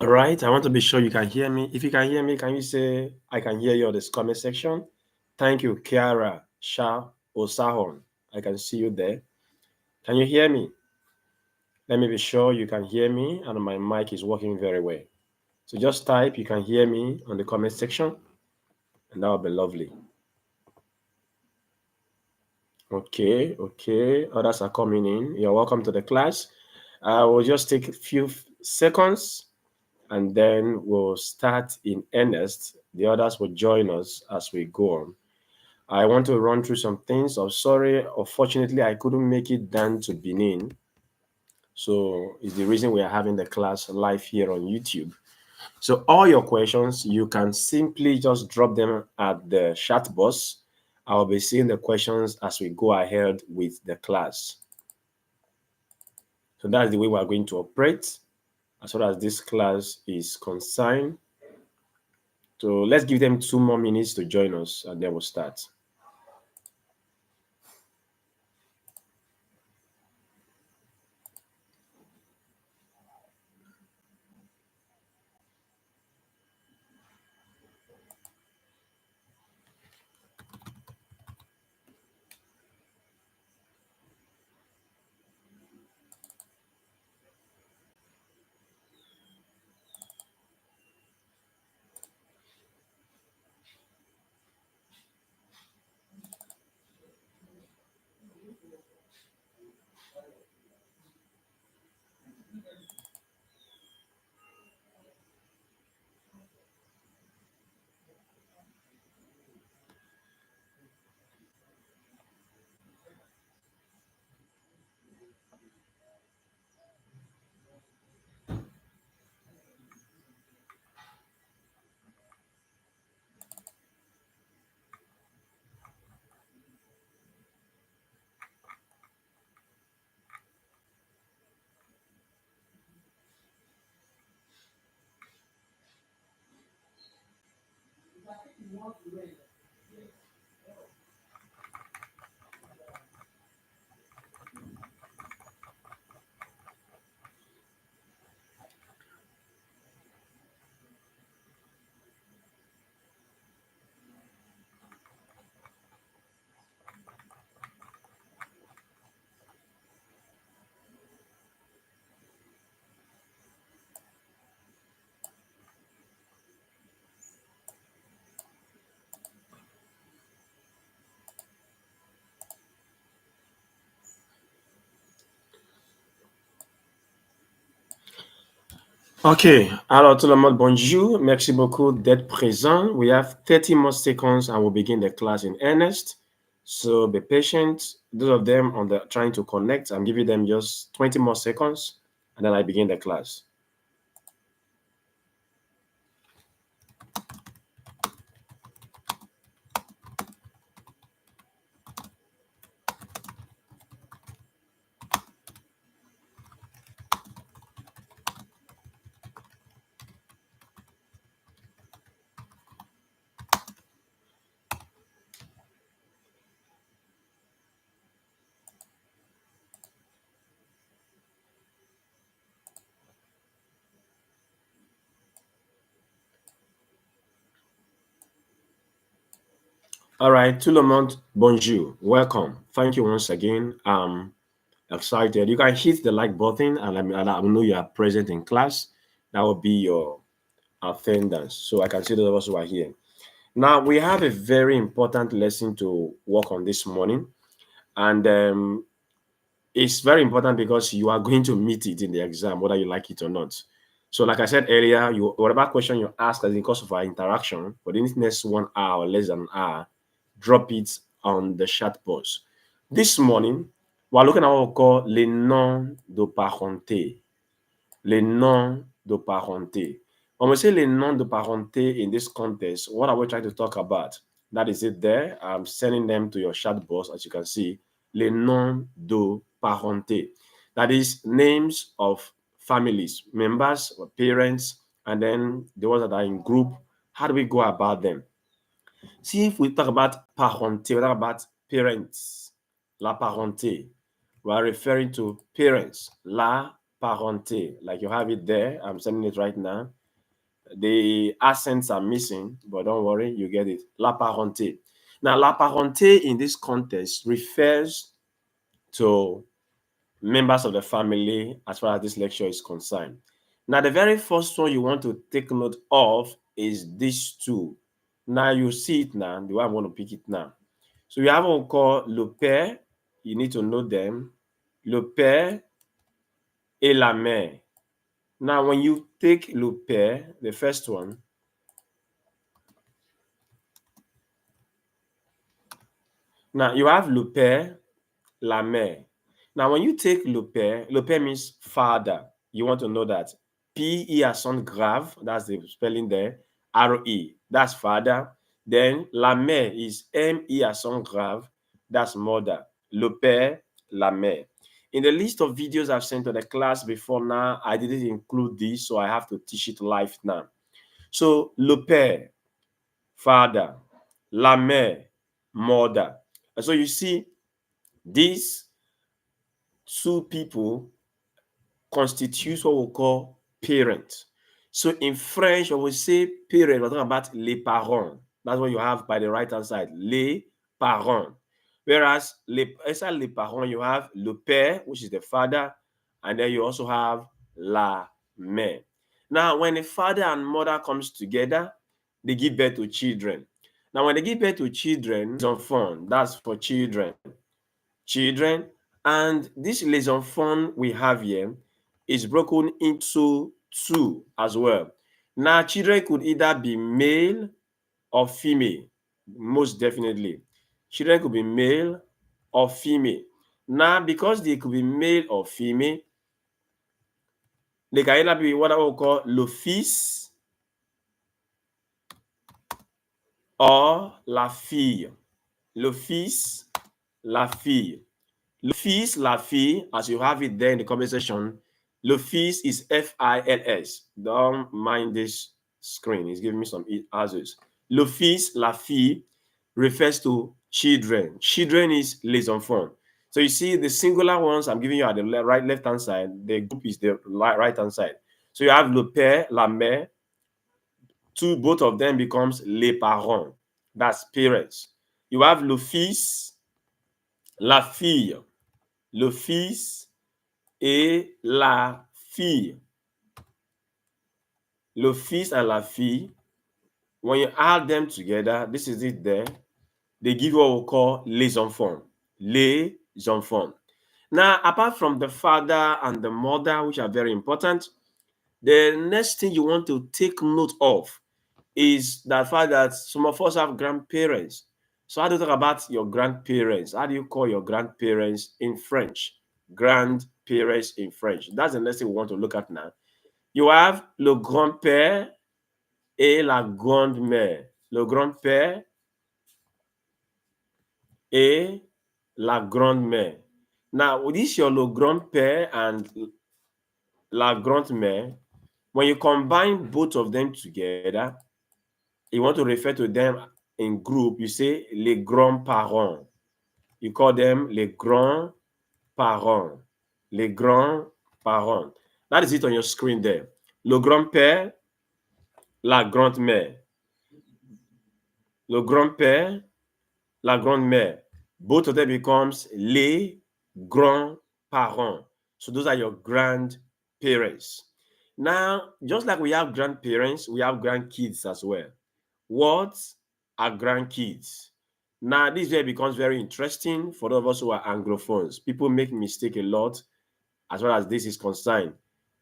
All right, I want to be sure you can hear me. If you can hear me, can you say I can hear you on this comment section? Thank you, Kiara Shah Osahon. I can see you there. Can you hear me? Let me be sure you can hear me and my mic is working very well. So just type you can hear me on the comment section and that will be lovely. Okay, okay. Others are coming in. You're welcome to the class. I will just take a few seconds and then we'll start in earnest. The others will join us as we go on. I want to run through some things. I'm sorry, unfortunately, I couldn't make it down to Benin. So it's the reason we are having the class live here on YouTube. So all your questions, you can simply just drop them at the chat box. I'll be seeing the questions as we go ahead with the class. So that's the way we are going to operate as far as this class is concerned. So let's give them 2 more minutes to join us and then we'll start. Ok, alors tout le monde, bonjour. Merci beaucoup d'être présent. We have 30 more seconds and we'll begin the class in earnest. So be patient. Those of them on the trying to connect, I'm giving them just 20 more seconds and then I begin the class. All right, tout le monde, bonjour. Welcome. Thank you once again. Excited. You can hit the like button and I know you are present in class. That will be your attendance. So I can see those of us who are here. Now we have a very important lesson to work on this morning. And it's very important because you are going to meet it in the exam, whether you like it or not. So, like I said earlier, whatever question you ask as in course of our interaction for the next 1 hour or less than an hour, drop it on the chat box. This morning, we're looking at what we call les noms de parenté. Les noms de parenté. When we say les noms de parenté in this context, what are we trying to talk about? That is it there. I'm sending them to your chat box, as you can see. Les noms de parenté. That is names of families, members, or parents, and then the ones that are in group. How do we go about them? See, if we talk about parenté, we talk about parents, la parenté. We are referring to parents, la parenté. Like you have it there. I'm sending it right now. The accents are missing, but don't worry, you get it. La parenté. Now, la parenté in this context refers to members of the family as far as this lecture is concerned. Now, the very first one you want to take note of is these two. Now, you see it now, the way I'm going to pick it now. So, you have what we call le père. You need to know them. Le père et la mère. Now, when you take le père, the first one, now you have le père, la mère. Now, when you take le père means father. You want to know that. P-E accent grave, that's the spelling there. R-E, that's father. Then la mère is M-E accent grave, that's mother. Le père, la mère. In the list of videos I've sent to the class before now, I didn't include this, so I have to teach it live now. So, le père, father, la mère, mother. And so you see, these two people constitutes what we call parents. So in French, when we say parent, we're talking about les parents. That's what you have by the right hand side, les parents. Whereas inside les parents, you have le père, which is the father, and then you also have la mère. Now, when a father and mother comes together, they give birth to children. Now, when they give birth to children, les enfants, that's for children. Children, and this les enfants we have here is broken into two as well. Now, children could either be male or female, most definitely. Children could be male or female. Now, because they could be male or female, they can either be what I will call le fils or la fille. Le fils, la fille. Le fils, la fille, as you have it there in the comment section, le fils is F-I-L-S. Don't mind this screen. It's giving me some answers. Le fils, la fille refers to children. Children is les enfants. So you see the singular ones I'm giving you at the left-hand side. The group is the right-hand side. So you have le père, la mère. Both of them becomes les parents. That's parents. You have le fils, la fille. Le fils et la fille. Le fils and la fille, when you add them together, this is it there, they give what we call les enfants. Les enfants. Now, apart from the father and the mother, which are very important, The next thing you want to take note of is the fact that some of us have grandparents. So how do you talk about your grandparents? How do you call your grandparents in French? Grandparents in French. That's the next thing we want to look at now. You have le grand-père et la grand-mère. Le grand-père et la grand-mère. Now, this your le grand-père and la grand-mère. When you combine both of them together, you want to refer to them in group, you say les grands-parents. You call them les grands-parents. Les grands-parents. That is it on your screen there. Le grand-père, la grand-mère. Le grand-père, la grand-mère. Both of them becomes les grands-parents. So those are your grandparents. Now, just like we have grandparents, we have grandkids as well. What are grandkids? Now, this way becomes very interesting for those of us who are Anglophones. People make mistake a lot as well as this is concerned.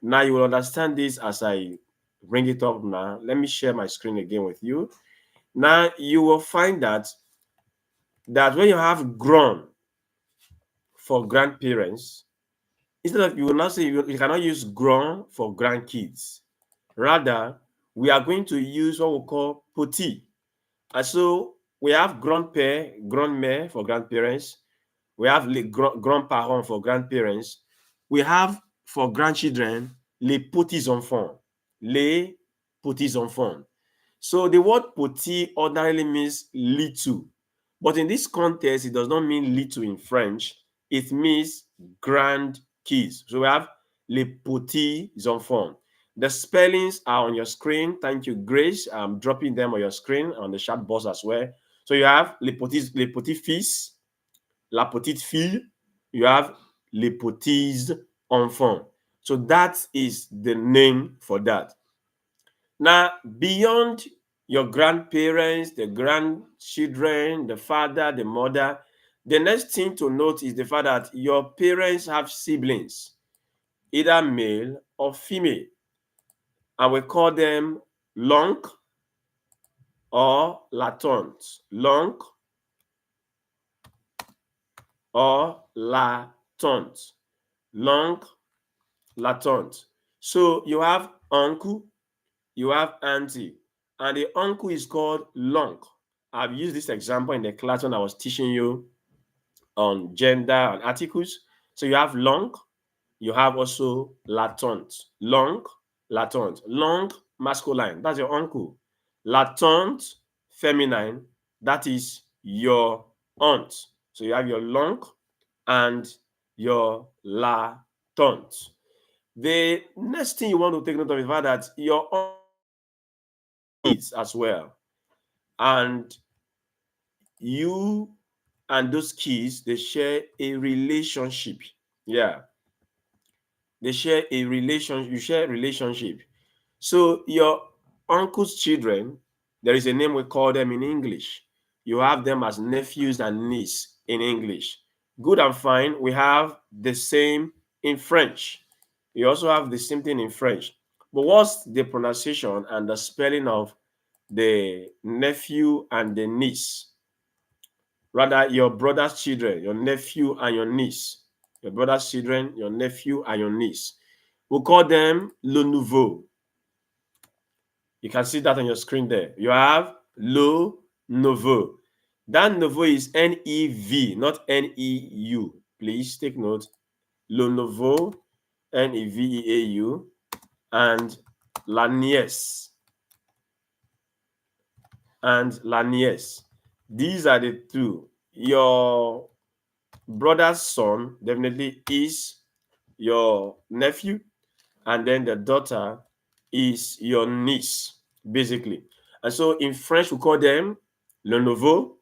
Now, you will understand this as I bring it up now. Let me share my screen again with you. Now, you will find that when you have grown for grandparents, instead of you will not say you cannot use grown for grandkids. Rather, we are going to use what we call petit. And so we have grand-père, grand-mère for grandparents. We have les grands-parents for grandparents. We have for grandchildren, les petits-enfants. Les petits-enfants. So the word petit ordinarily means little. But in this context, it does not mean little in French. It means grandkids. So we have les petits-enfants. The spellings are on your screen. Thank you, Grace. I'm dropping them on your screen on the chat box as well. So you have les petits-fils, la petite fille. You have les petits-enfants. So that is the name for that. Now, beyond your grandparents, the grandchildren, the father, the mother, the next thing to note is the fact that your parents have siblings, either male or female. And we call them l'oncle or la tante. L'oncle or la tante. L'oncle, la tante. So you have uncle, you have auntie, and the uncle is called l'oncle. I've used this example in the class when I was teaching you on gender and articles. So you have l'oncle, you have also la tante. L'oncle, la tante. L'oncle, masculine, that's your uncle. La tante, feminine, that is your aunt. So you have your l'oncle and your la tante. The next thing you want to take note of is that your aunt kids as well. And you and those kids, they share a relationship. Yeah. They share a relationship. You share a relationship. So your uncle's children, there is a name we call them in English. You have them as nephews and niece in English. Good and fine. We have the same in French. You also have the same thing in French. But what's the pronunciation and the spelling of the nephew and the niece? Rather, your brother's children, your nephew and your niece. Your brother's children, your nephew and your niece. We call them le nouveau. You can see that on your screen there. You have le nouveau. That nouveau is N-E-V, not N-E-U. Please take note. Le nouveau, N-E-V-E-A-U, and la nièce. And la nièce. These are the two. Your brother's son definitely is your nephew, and then the daughter is your niece, basically. And so in French, we call them le nouveau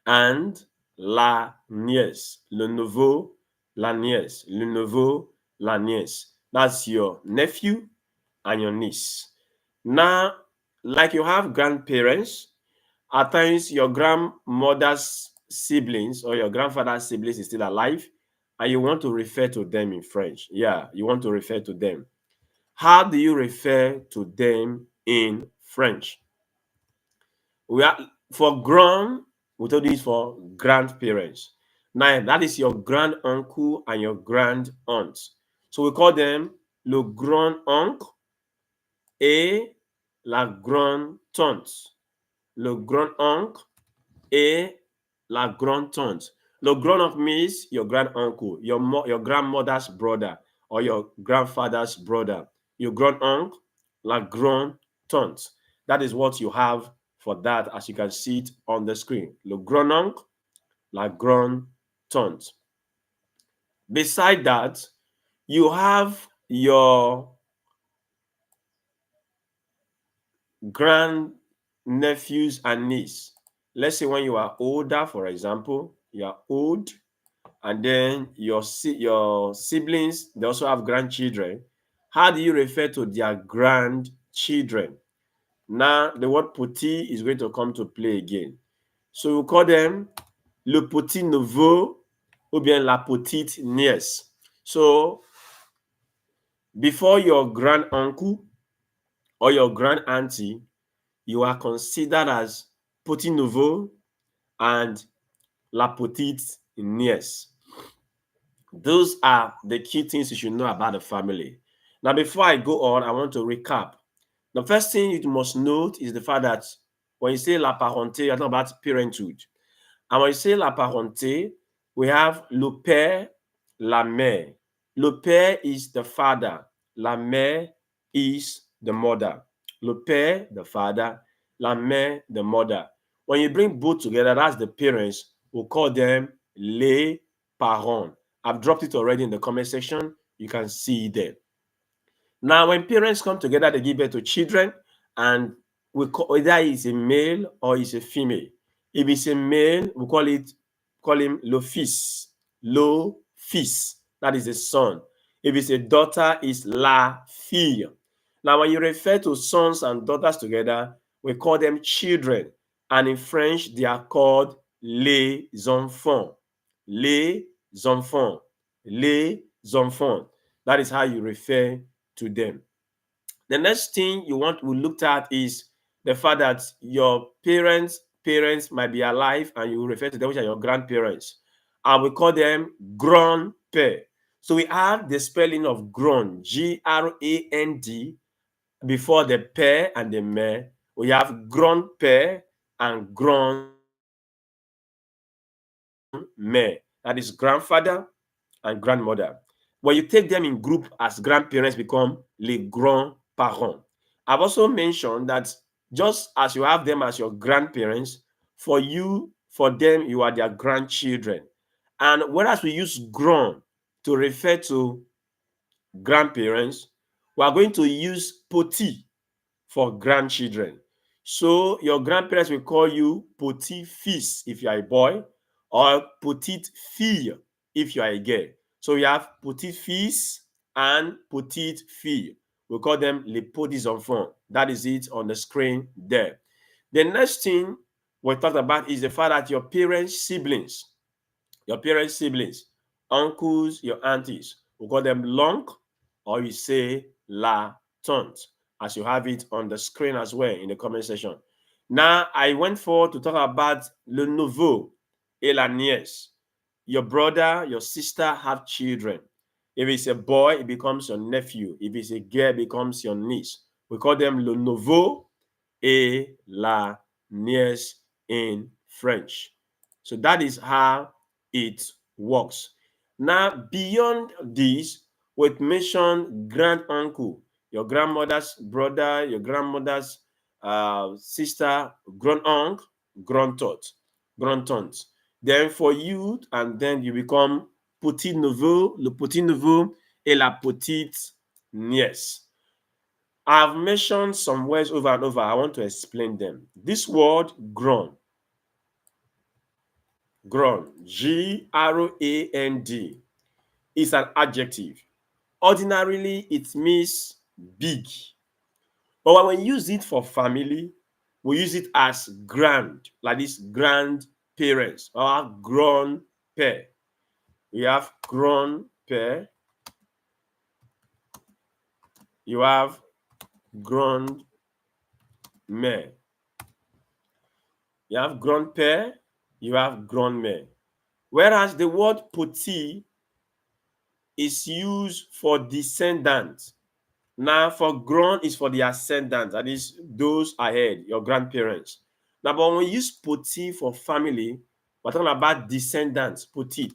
and la nièce. Le nouveau, la nièce. Le nouveau, la nièce. That's your nephew and your niece. Now, like you have grandparents, at times your grandmother's siblings or your grandfather's siblings is still alive, and you want to refer to them in French. Yeah, you want to refer to them. How do you refer to them in French? We are for grand, we told you it's for grandparents. Now that is your grand uncle and your grand aunt. So we call them le grand oncle et la grande tante. Le grand oncle et la grande tante. Le grand oncle means your grand uncle, your grandmother's brother or your grandfather's brother. Your grand uncle, la grande tante. That is what you have for that, as you can see it on the screen. Le grand oncle, la grande tante. Beside that, you have your grand nephews and niece. Let's say when you are older, for example, you are old, and then your siblings, they also have grandchildren. How do you refer to their grandchildren? Now, the word petit is going to come to play again. So we call them le petit neveu ou bien la petite nièce. So before your grand uncle or your grand auntie, you are considered as petit neveu and la petite nièce. Those are the key things you should know about the family. Now, before I go on, I want to recap. The first thing you must note is the fact that when you say la parenté, you're talking about parenthood. And when you say la parenté, we have le père, la mère. Le père is the father. La mère is the mother. Le père, the father. La mère, the mother. When you bring both together, that's the parents. We'll call them les parents. I've dropped it already in the comment section. You can see it there. Now, when parents come together, they give birth to children, and we call either it's a male or it's a female. If it's a male, we call him le fils. Le fils. That is a son. If it's a daughter, it's la fille. Now, when you refer to sons and daughters together, we call them children. And in French, they are called les enfants. Les enfants. Les enfants. That is how you refer to them. The next thing we looked at is the fact that your parents might be alive and you refer to them, which are your grandparents. And we call them grand-père. So we have the spelling of grand, G-R-A-N-D, before the père and the mère. We have grand-père and grand-mère. That is grandfather and grandmother. When you take them in group as grandparents, become les grands-parents. I've also mentioned that just as you have them as your grandparents, for them, you are their grandchildren. And whereas we use grand to refer to grandparents, we are going to use petit for grandchildren. So your grandparents will call you petit-fils if you are a boy, or petite fille if you are a girl. So we have petit-fils and petite fille. We call them les petits enfants. That is it on the screen there. The next thing we talked about is the fact that your parents' siblings, uncles, your aunties, we call them l'oncle, or you say la tante, as you have it on the screen as well in the comment section. Now, I went forward to talk about le neveu et la nièce. Your brother, your sister have children. If it's a boy, it becomes your nephew. If it's a girl, it becomes your niece. We call them le neveu et la nièce in French. So that is how it works. Now, beyond this, we mention grand uncle, your grandmother's brother, your grandmother's sister, grand uncle, grand tante. Then for you, and then you become petit neveu, le petit neveu et la petite nièce. I've mentioned some words over and over. I want to explain them. This word grand, G-R-A-N-D, is an adjective. Ordinarily, it means big. But when we use it for family, we use it as grand, like this grandparents or grand-père. We have grand-père you have grand-mère. You have grand-père, you have grand-mère. Whereas the word petit is used for descendants. Now, for grand is for the ascendant, that is those ahead, your grandparents. Now, but when we use petit for family, we're talking about descendants, petit.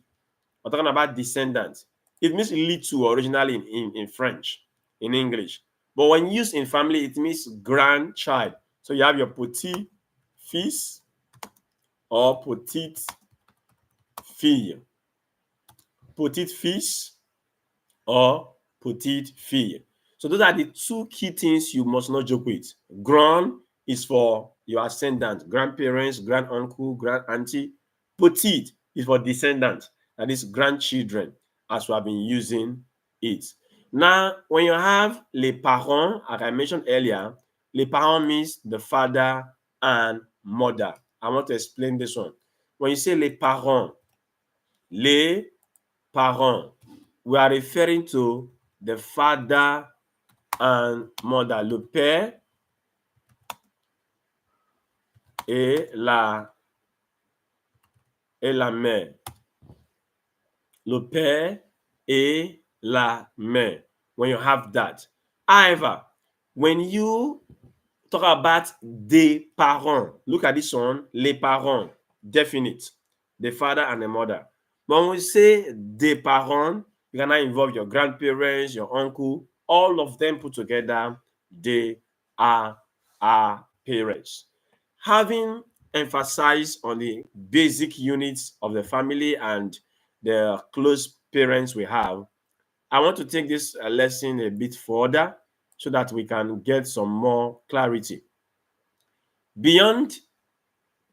We're talking about descendants. It means little originally in French, in English. But when used in family, it means grandchild. So you have your petit fils or petite fille. Petite fils or petite fille. So those are the two key things you must not joke with. Grand is for your ascendant, grandparents, grand uncle, grand auntie. Petite is for descendants, that is grandchildren, as we have been using it. Now, when you have les parents, as I mentioned earlier, les parents means the father and mother. I want to explain this one. When you say les parents, we are referring to the father and mother, le père et la mère. Le père et la mère. When you have that. However, when you talk about des parents, look at this one, les parents, definite, the father and the mother. But when we say des parents, you can now involve your grandparents, your uncle, all of them put together, they are our parents. Having emphasized on the basic units of the family and the close parents we have, I want to take this lesson a bit further so that we can get some more clarity. Beyond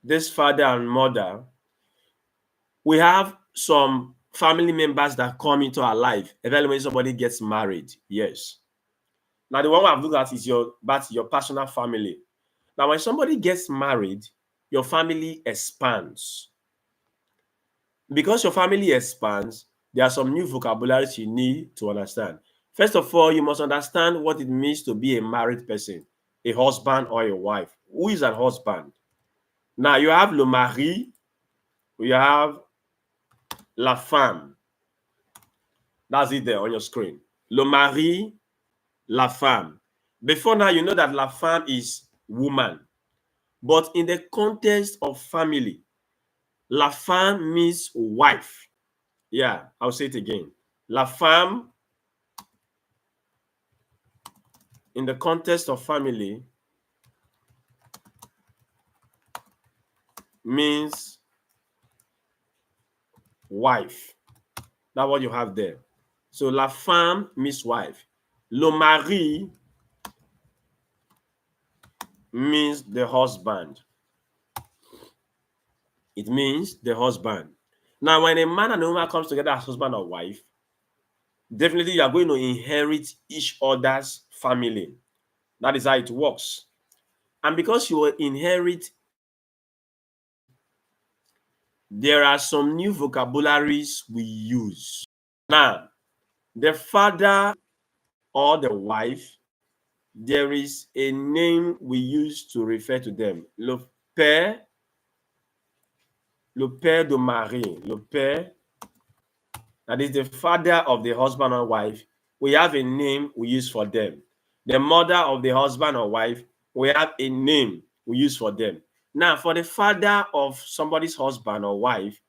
this father and mother, we have some family members that come into our life, especially when somebody gets married. Yes. Now, the one I've looked at is your personal family. Now, when somebody gets married, your family expands. Because your family expands, there are some new vocabularies you need to understand. First of all, you must understand what it means to be a married person, a husband or a wife. Who is a husband? Now, you have le mari, you have la femme. That's it there on your screen. Le mari, la femme. Before now, you know that la femme is woman. But in the context of family, la femme means wife. Yeah, I'll say it again. La femme, in the context of family, means wife. That's what you have there. So la femme means wife. Le mari means the husband. It means the husband. Now, when a man and a woman comes together as husband or wife, definitely you are going to inherit each other's family. That is how it works. And because you will inherit, there are some new vocabularies we use. Now, the father or the wife, there is a name we use to refer to them. Le père de mari, le père, that is the father of the husband or wife, we have a name we use for them. The mother of the husband or wife, we have a name we use for them. Now, for the father of somebody's husband or wife,